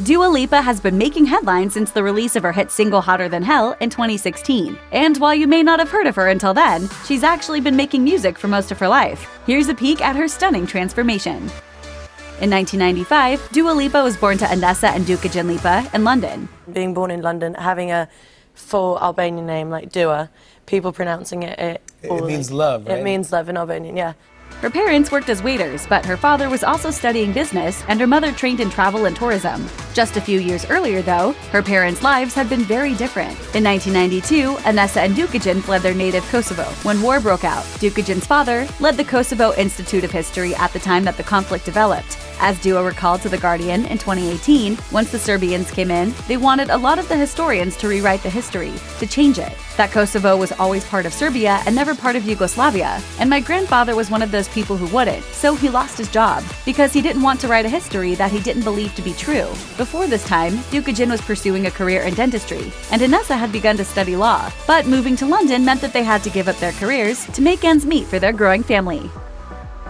Dua Lipa has been making headlines since the release of her hit single Hotter Than Hell in 2016. And while you may not have heard of her until then, she's actually been making music for most of her life. Here's a peek at her stunning transformation. In 1995, Dua Lipa was born to Anessa and Dukajan Lipa in London. Being born in London, having a full Albanian name like Dua, people pronouncing it means love, right? It means love in Albanian, yeah. Her parents worked as waiters, but her father was also studying business and her mother trained in travel and tourism. Just a few years earlier, though, her parents' lives had been very different. In 1992, Anessa and Dukajan fled their native Kosovo when war broke out. Dukajan's father led the Kosovo Institute of History at the time that the conflict developed. As Dua recalled to The Guardian in 2018, once the Serbians came in, they wanted a lot of the historians to rewrite the history, to change it. That Kosovo was always part of Serbia and never part of Yugoslavia. And my grandfather was one of those people who wouldn't, so he lost his job, because he didn't want to write a history that he didn't believe to be true. Before this time, Dukajan was pursuing a career in dentistry, and Anessa had begun to study law. But moving to London meant that they had to give up their careers to make ends meet for their growing family.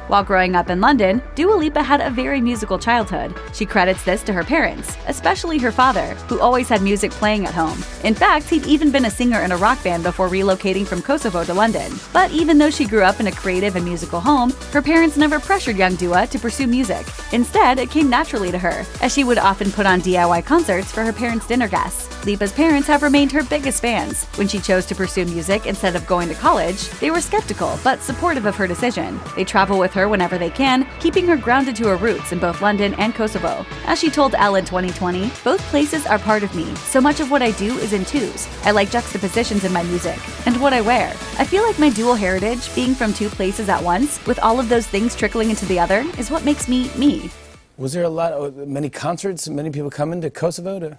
While growing up in London, Dua Lipa had a very musical childhood. She credits this to her parents, especially her father, who always had music playing at home. In fact, he'd even been a singer in a rock band before relocating from Kosovo to London. But even though she grew up in a creative and musical home, her parents never pressured young Dua to pursue music. Instead, it came naturally to her, as she would often put on DIY concerts for her parents' dinner guests. Lipa's parents have remained her biggest fans. When she chose to pursue music instead of going to college, they were skeptical but supportive of her decision. They travel with her whenever they can, keeping her grounded to her roots in both London and Kosovo. As she told Elle in 2020, "Both places are part of me. So much of what I do is in twos. I like juxtapositions in my music and what I wear. I feel like my dual heritage, being from two places at once, with all of those things trickling into the other, is what makes me, me." Was there many concerts, many people coming to Kosovo?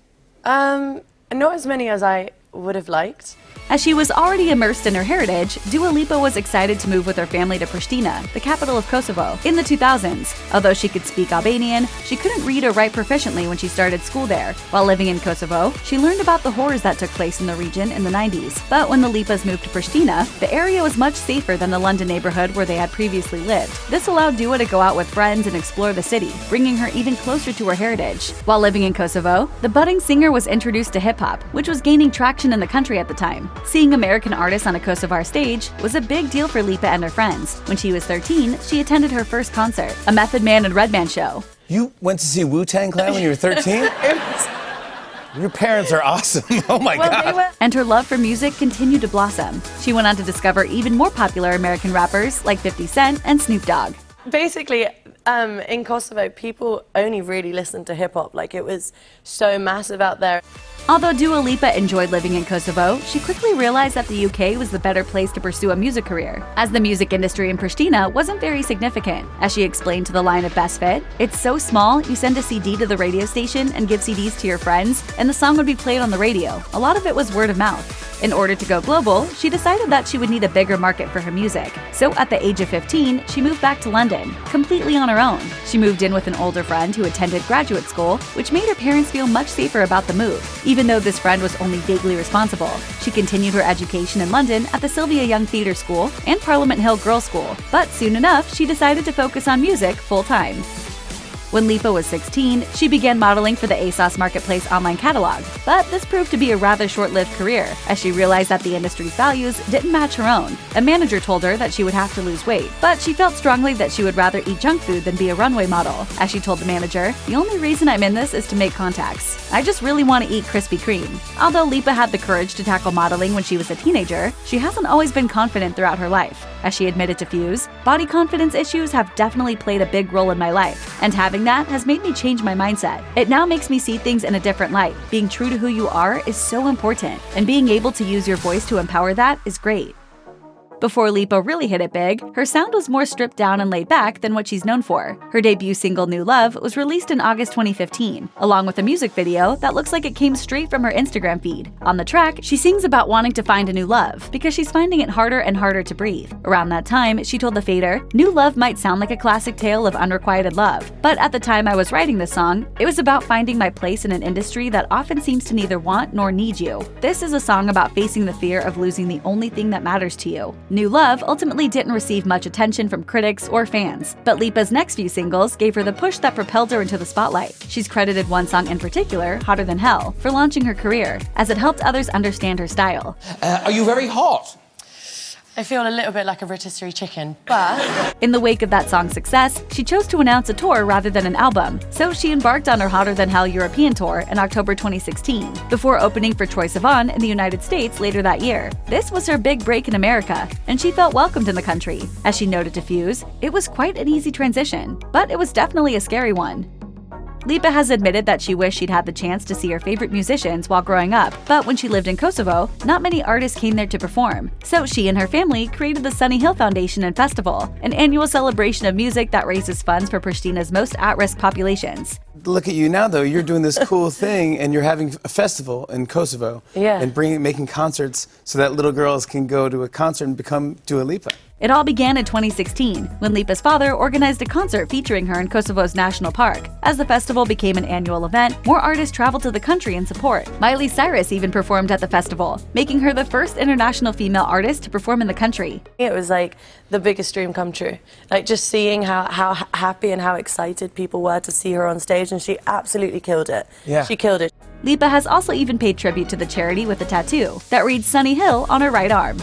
Not as many as I would have liked. As she was already immersed in her heritage, Dua Lipa was excited to move with her family to Pristina, the capital of Kosovo, in the 2000s. Although she could speak Albanian, she couldn't read or write proficiently when she started school there. While living in Kosovo, she learned about the horrors that took place in the region in the 90s. But when the Lipas moved to Pristina, the area was much safer than the London neighborhood where they had previously lived. This allowed Dua to go out with friends and explore the city, bringing her even closer to her heritage. While living in Kosovo, the budding singer was introduced to hip-hop, which was gaining traction in the country at the time. Seeing American artists on a Kosovar stage was a big deal for Lipa and her friends. When she was 13, she attended her first concert, a Method Man and Redman show. You went to see Wu-Tang Clan when you were 13? Your parents are awesome. Oh my God. And her love for music continued to blossom. She went on to discover even more popular American rappers like 50 Cent and Snoop Dogg. Basically, in Kosovo, people only really listened to hip-hop. Like, it was so massive out there. Although Dua Lipa enjoyed living in Kosovo, she quickly realized that the UK was the better place to pursue a music career, as the music industry in Pristina wasn't very significant. As she explained to the line of Best Fit, "It's so small, you send a CD to the radio station and give CDs to your friends, and the song would be played on the radio. A lot of it was word of mouth." In order to go global, she decided that she would need a bigger market for her music. So at the age of 15, she moved back to London, completely on her own. She moved in with an older friend who attended graduate school, which made her parents feel much safer about the move. Even though this friend was only vaguely responsible, she continued her education in London at the Sylvia Young Theatre School and Parliament Hill Girls' School. But soon enough, she decided to focus on music full-time. When Lipa was 16, she began modeling for the ASOS Marketplace online catalog, but this proved to be a rather short-lived career, as she realized that the industry's values didn't match her own. A manager told her that she would have to lose weight, but she felt strongly that she would rather eat junk food than be a runway model. As she told the manager, "The only reason I'm in this is to make contacts. I just really want to eat Krispy Kreme." Although Lipa had the courage to tackle modeling when she was a teenager, she hasn't always been confident throughout her life. As she admitted to Fuse, "Body confidence issues have definitely played a big role in my life, and having that has made me change my mindset. It now makes me see things in a different light. Being true to who you are is so important, and being able to use your voice to empower that is great." Before Lipa really hit it big, her sound was more stripped down and laid back than what she's known for. Her debut single, New Love, was released in August 2015, along with a music video that looks like it came straight from her Instagram feed. On the track, she sings about wanting to find a new love, because she's finding it harder and harder to breathe. Around that time, she told the Fader, "New Love might sound like a classic tale of unrequited love, but at the time I was writing this song, it was about finding my place in an industry that often seems to neither want nor need you. This is a song about facing the fear of losing the only thing that matters to you." New Love ultimately didn't receive much attention from critics or fans, but Lipa's next few singles gave her the push that propelled her into the spotlight. She's credited one song in particular, Hotter Than Hell, for launching her career, as it helped others understand her style. Are you very hot? I feel a little bit like a rotisserie chicken, but... In the wake of that song's success, she chose to announce a tour rather than an album, so she embarked on her Hotter Than Hell European tour in October 2016, before opening for Kosovo-born in the United States later that year. This was her big break in America, and she felt welcomed in the country. As she noted to Fuse, it was quite an easy transition, but it was definitely a scary one. Lipa has admitted that she wished she'd had the chance to see her favorite musicians while growing up, but when she lived in Kosovo, not many artists came there to perform. So she and her family created the Sunny Hill Foundation and Festival, an annual celebration of music that raises funds for Pristina's most at-risk populations. Look at you now, though. You're doing this cool thing, and you're having a festival in Kosovo, and making concerts so that little girls can go to a concert and become Dua Lipa. It all began in 2016, when Lipa's father organized a concert featuring her in Kosovo's national park. As the festival became an annual event, more artists traveled to the country in support. Miley Cyrus even performed at the festival, making her the first international female artist to perform in the country. It was like the biggest dream come true. Like just seeing how happy and how excited people were to see her on stage, and she absolutely killed it. Yeah. She killed it. Lipa has also even paid tribute to the charity with a tattoo that reads Sunny Hill on her right arm.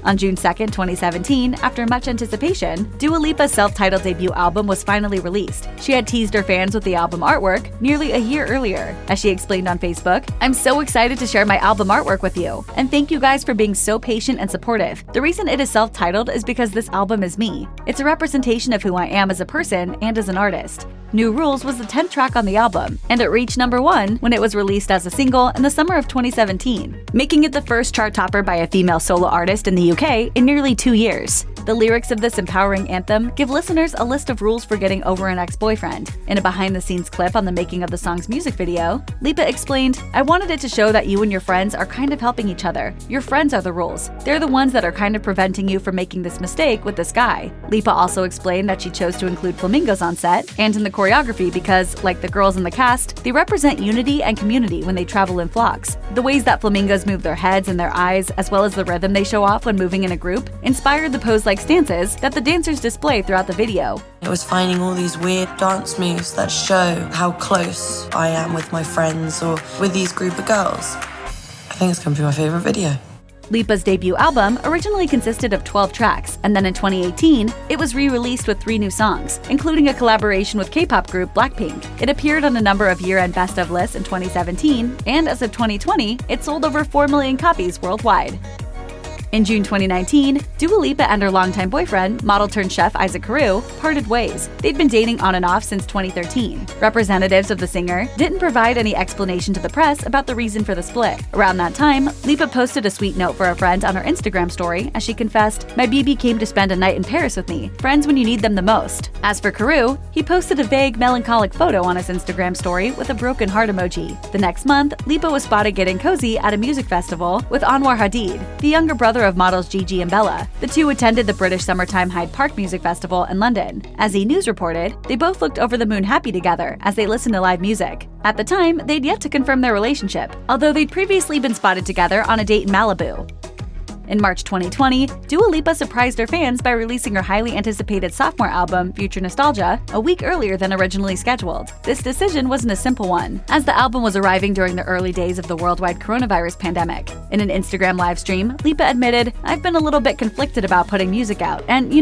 On June 2, 2017, after much anticipation, Dua Lipa's self-titled debut album was finally released. She had teased her fans with the album artwork nearly a year earlier. As she explained on Facebook, "I'm so excited to share my album artwork with you, and thank you guys for being so patient and supportive. The reason it is self-titled is because this album is me. It's a representation of who I am as a person and as an artist." New Rules was the 10th track on the album, and it reached #1 when it was released as a single in the summer of 2017, making it the first chart topper by a female solo artist in the UK in nearly 2 years. The lyrics of this empowering anthem give listeners a list of rules for getting over an ex-boyfriend. In a behind-the-scenes clip on the making of the song's music video, Lipa explained, "I wanted it to show that you and your friends are kind of helping each other. Your friends are the rules. They're the ones that are kind of preventing you from making this mistake with this guy." Lipa also explained that she chose to include flamingos on set and in the choreography because, like the girls in the cast, they represent unity and community when they travel in flocks. The ways that flamingos move their heads and their eyes, as well as the rhythm they show off when moving in a group, inspired the pose-like stances that the dancers display throughout the video. It was finding all these weird dance moves that show how close I am with my friends or with these group of girls. I think it's going to be my favorite video. Lipa's debut album originally consisted of 12 tracks, and then in 2018, it was re-released with 3 new songs, including a collaboration with K-pop group Blackpink. It appeared on a number of year-end best-of lists in 2017, and as of 2020, it sold over 4 million copies worldwide. In June 2019, Dua Lipa and her longtime boyfriend, model-turned-chef Isaac Carew, parted ways. They'd been dating on and off since 2013. Representatives of the singer didn't provide any explanation to the press about the reason for the split. Around that time, Lipa posted a sweet note for a friend on her Instagram story as she confessed, "My BB came to spend a night in Paris with me, friends when you need them the most." As for Carew, he posted a vague, melancholic photo on his Instagram story with a broken heart emoji. The next month, Lipa was spotted getting cozy at a music festival with Anwar Hadid, the younger brother of models Gigi and Bella. The two attended the British Summertime Hyde Park Music Festival in London. As E! News reported, they both looked over the moon happy together as they listened to live music. At the time, they'd yet to confirm their relationship, although they'd previously been spotted together on a date in Malibu. In March 2020, Dua Lipa surprised her fans by releasing her highly anticipated sophomore album, Future Nostalgia, a week earlier than originally scheduled. This decision wasn't a simple one, as the album was arriving during the early days of the worldwide coronavirus pandemic. In an Instagram live stream, Lipa admitted, "I've been a little bit conflicted about putting music out, and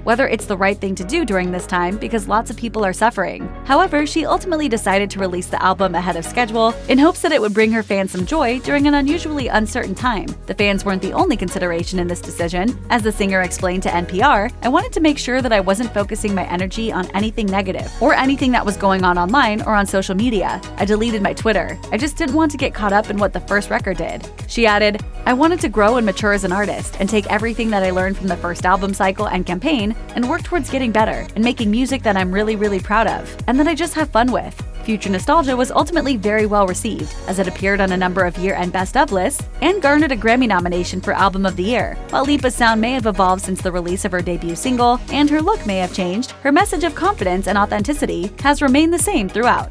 whether it's the right thing to do during this time because lots of people are suffering." However, she ultimately decided to release the album ahead of schedule in hopes that it would bring her fans some joy during an unusually uncertain time. The fans weren't the only consideration in this decision. As the singer explained to NPR, "I wanted to make sure that I wasn't focusing my energy on anything negative or anything that was going on online or on social media. I deleted my Twitter. I just didn't want to get caught up in what the first record did." She added, "I wanted to grow and mature as an artist and take everything that I learned from the first album cycle and campaign and work towards getting better and making music that I'm really, really proud of and that I just have fun with." Future Nostalgia was ultimately very well received, as it appeared on a number of year-end best-of lists and garnered a Grammy nomination for Album of the Year. While Lipa's sound may have evolved since the release of her debut single, and her look may have changed, her message of confidence and authenticity has remained the same throughout.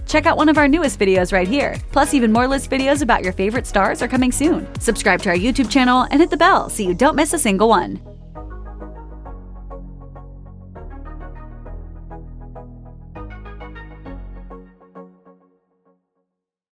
Check out one of our newest videos right here. Plus, even more list videos about your favorite stars are coming soon. Subscribe to our YouTube channel and hit the bell so you don't miss a single one.